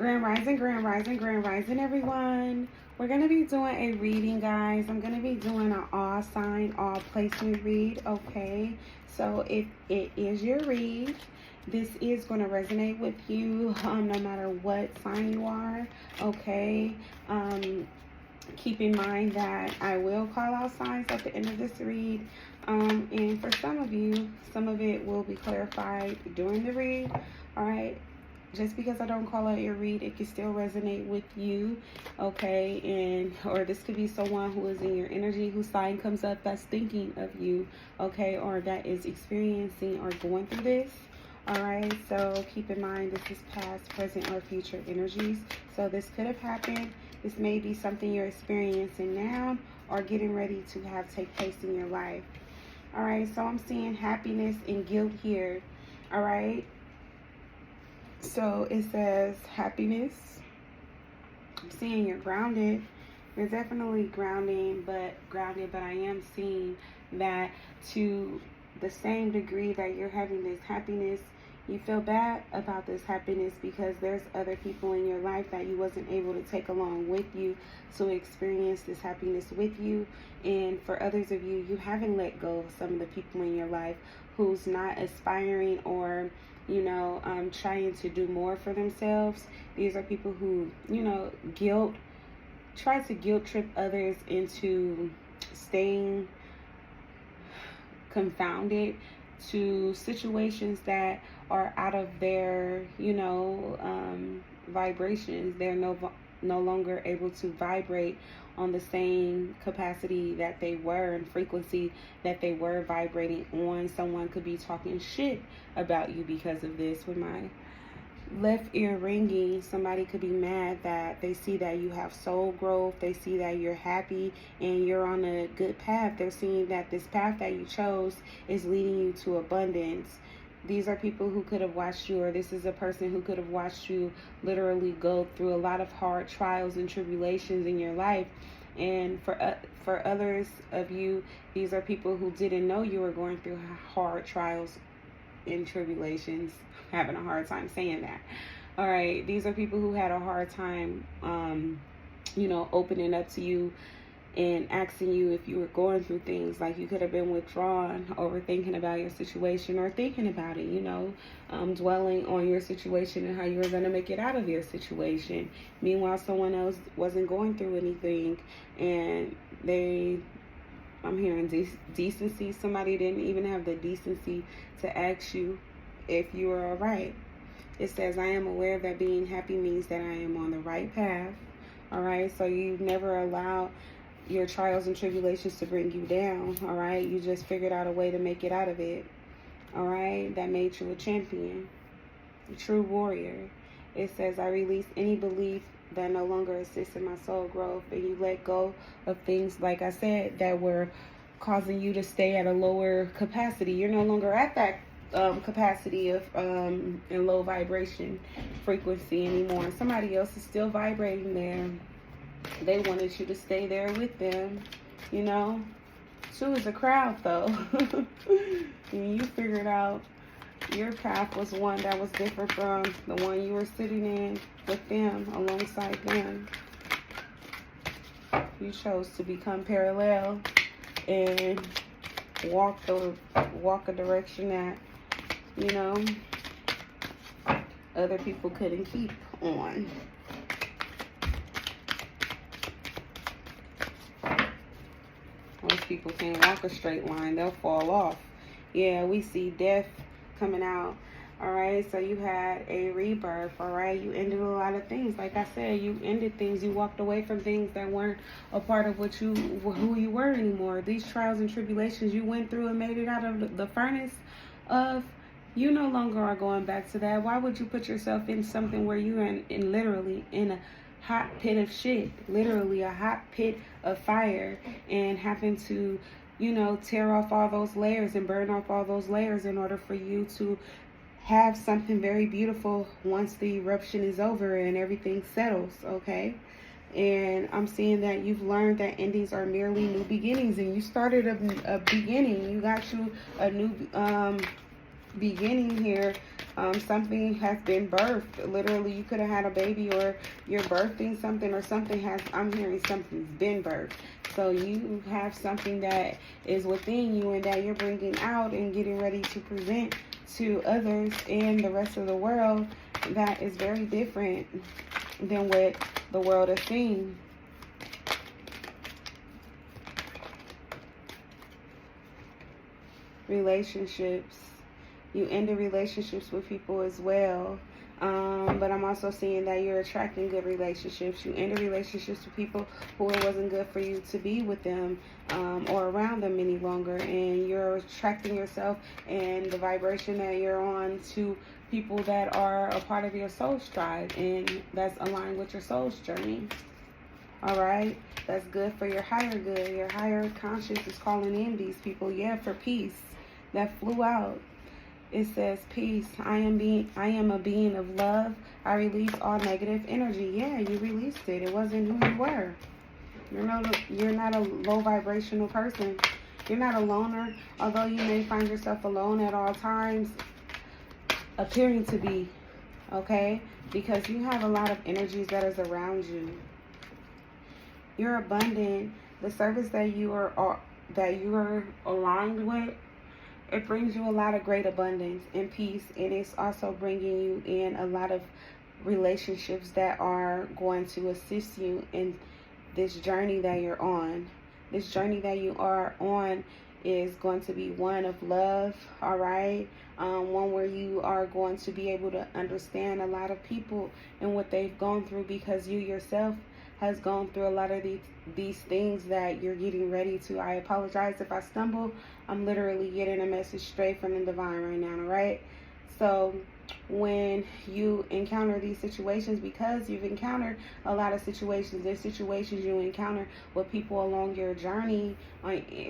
Grand Rising, everyone. We're going to be doing a reading, guys. I'm going to be doing an all sign, all placement read, okay? So if it is your read, this is going to resonate with you no matter what sign you are, okay? Keep in mind that I will call out signs at the end of this read. And for some of you, some of it will be clarified during the read, all right? Just because I don't call out your read, it can still resonate with you, okay? And or this could be someone who is in your energy, whose sign comes up that's thinking of you, okay? Or that is experiencing or going through this, all right? So keep in mind, this is past, present, or future energies. So this could have happened. This may be something you're experiencing now or getting ready to have take place in your life, all right? So I'm seeing happiness and guilt here, all right? So it says happiness. I'm seeing you're grounded. You're definitely grounded, but I am seeing that to the same degree that you're having this happiness, you feel bad about this happiness because there's other people in your life that you wasn't able to take along with you to experience this happiness with you. And for others of you, you haven't let go of some of the people in your life who's not aspiring or trying to do more for themselves. These are people who, try to guilt trip others into staying confounded to situations that are out of their, vibrations. They're no longer able to vibrate on the same capacity that they were and frequency that they were vibrating on. Someone could be talking shit about you because of this. With my left ear ringing, somebody could be mad that they see that you have soul growth. They see that you're happy and you're on a good path. They're seeing that this path that you chose is leading you to abundance. These are people who could have watched you, or this is a person who could have watched you literally go through a lot of hard trials and tribulations in your life. And for others of you, these are people who didn't know you were going through hard trials and tribulations. I'm having a hard time saying that. All right, these are people who had a hard time, opening up to you and asking you if you were going through things. Like you could have been withdrawn, overthinking about your situation, or thinking about it, dwelling on your situation and how you were going to make it out of your situation. Meanwhile, someone else wasn't going through anything, and I'm hearing decency. Somebody didn't even have the decency to ask you if you were all right. It says, I am aware that being happy means that I am on the right path. All right, so you've never allowed your trials and tribulations to bring you down, all right? You just figured out a way to make it out of it, all right? That made you a champion, a true warrior. It says, I release any belief that no longer assists in my soul growth, and you let go of things, like I said, that were causing you to stay at a lower capacity. You're no longer at that capacity of in low vibration frequency anymore. Somebody else is still vibrating there. They wanted you to stay there with them, Two is a crowd, though. And you figured out your path was one that was different from the one you were sitting in with them, alongside them. You chose to become parallel and walk a direction that, other people couldn't keep on. Most people can't walk a straight line. They'll fall off. Yeah, we see death coming out. All right, so you had a rebirth. All right, you ended a lot of things. Like I said, you ended things. You walked away from things that weren't a part of who you were anymore. These trials and tribulations you went through and made it out of the furnace of, you no longer are going back to that. Why would you put yourself in something where you're in literally in a hot pit of shit, literally a hot pit of fire, and having to, tear off all those layers and burn off all those layers in order for you to have something very beautiful once the eruption is over and everything settles, okay? And I'm seeing that you've learned that endings are merely new beginnings, and you started a beginning. You got you a new beginning here. Something has been birthed. Literally, you could have had a baby, or you're birthing something, or something has, I'm hearing something's been birthed. So you have something that is within you and that you're bringing out and getting ready to present to others and the rest of the world that is very different than what the world is seeing. Relationships. You ended relationships with people as well. But I'm also seeing that you're attracting good relationships. You ended relationships with people who it wasn't good for you to be with them or around them any longer. And you're attracting yourself and the vibration that you're on to people that are a part of your soul's tribe. And that's aligned with your soul's journey. All right? That's good for your higher good. Your higher conscious is calling in these people. Yeah, for peace. That flew out. It says, peace. I am a being of love. I release all negative energy. Yeah, you released it. It wasn't who you were. You're not a low vibrational person. You're not a loner, although you may find yourself alone at all times, appearing to be, okay? Because you have a lot of energies that is around you. You're abundant. The service that you are aligned with, it brings you a lot of great abundance and peace, and it's also bringing you in a lot of relationships that are going to assist you in this journey that you're on. This journey that you are on is going to be one of love, all right? One where you are going to be able to understand a lot of people and what they've gone through, because you yourself has gone through a lot of these things that you're getting ready to. I apologize if I stumble. I'm literally getting a message straight from the divine right now, all right? So when you encounter these situations, because you've encountered a lot of situations, there's situations you encounter with people along your journey,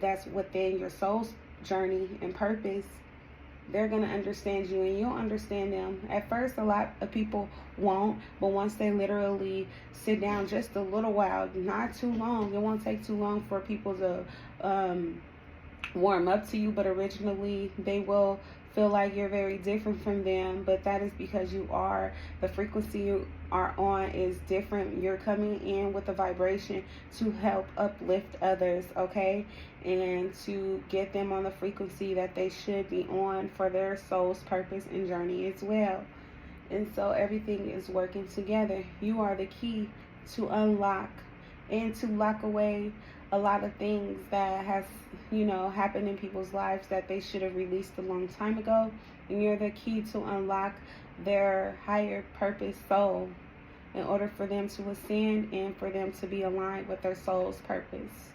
that's within your soul's journey and purpose, they're going to understand you and you'll understand them. At first, a lot of people won't, but once they literally sit down just a little while, not too long, it won't take too long for people to warm up to you, but originally they will feel like you're very different from them, but that is because the frequency you are on is different. You're coming in with a vibration to help uplift others, okay? And to get them on the frequency that they should be on for their soul's purpose and journey as well. And so everything is working together. You are the key to unlock and to lock away a lot of things that has, happened in people's lives that they should have released a long time ago. And you're the key to unlock their higher purpose soul in order for them to ascend and for them to be aligned with their soul's purpose.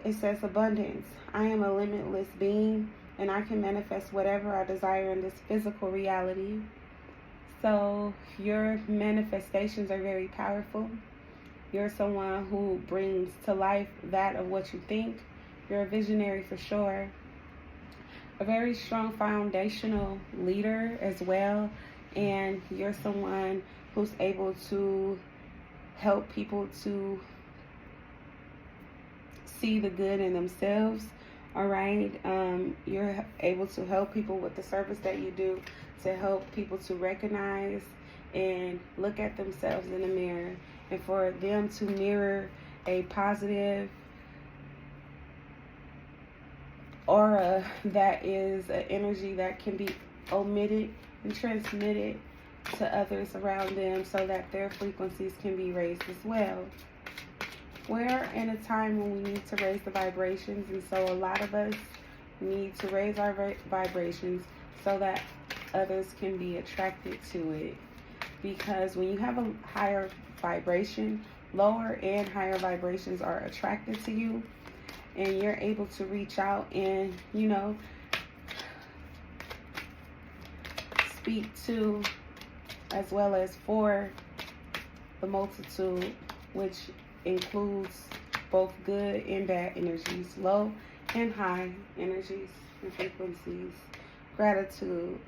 It says abundance. I am a limitless being and I can manifest whatever I desire in this physical reality. So your manifestations are very powerful. You're someone who brings to life that of what you think. You're a visionary for sure. A very strong foundational leader as well. And you're someone who's able to help people to see the good in themselves. All right. You're able to help people with the service that you do, to help people to recognize and look at themselves in the mirror, and for them to mirror a positive aura that is an energy that can be omitted and transmitted to others around them so that their frequencies can be raised as well. We're in a time when we need to raise the vibrations, and so a lot of us need to raise our vibrations so that others can be attracted to it. Because when you have a higher vibration, lower and higher vibrations are attracted to you, and you're able to reach out and, speak to as well as for the multitude, which includes both good and bad energies, low and high energies and frequencies. Gratitude.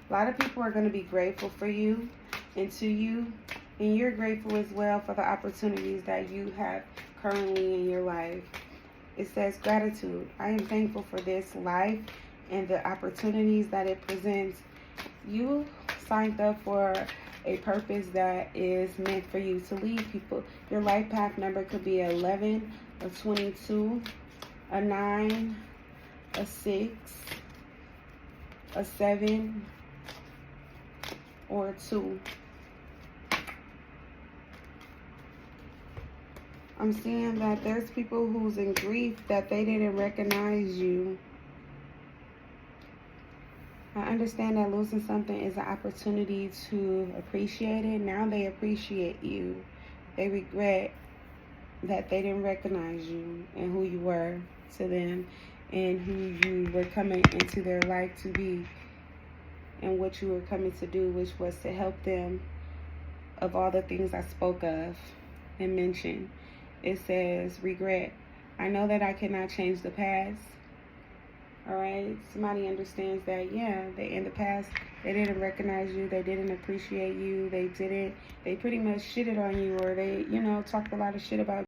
A lot of people are going to be grateful for you and to you, and you're grateful as well for the opportunities that you have currently in your life. It says gratitude. I am thankful for this life and the opportunities that it presents. You signed up for a purpose that is meant for you to lead people. Your life path number could be 11, a 22, a 9, a 6, a 7, or a 2. I'm seeing that there's people who's in grief that they didn't recognize you. I understand that losing something is an opportunity to appreciate it. Now they appreciate you. They regret that they didn't recognize you and who you were to them and who you were coming into their life to be and what you were coming to do, which was to help them of all the things I spoke of and mentioned. It says, regret. I know that I cannot change the past. All right, somebody understands that, yeah, they in the past, they didn't recognize you, they didn't appreciate you, they pretty much shitted on you, or they, talked a lot of shit about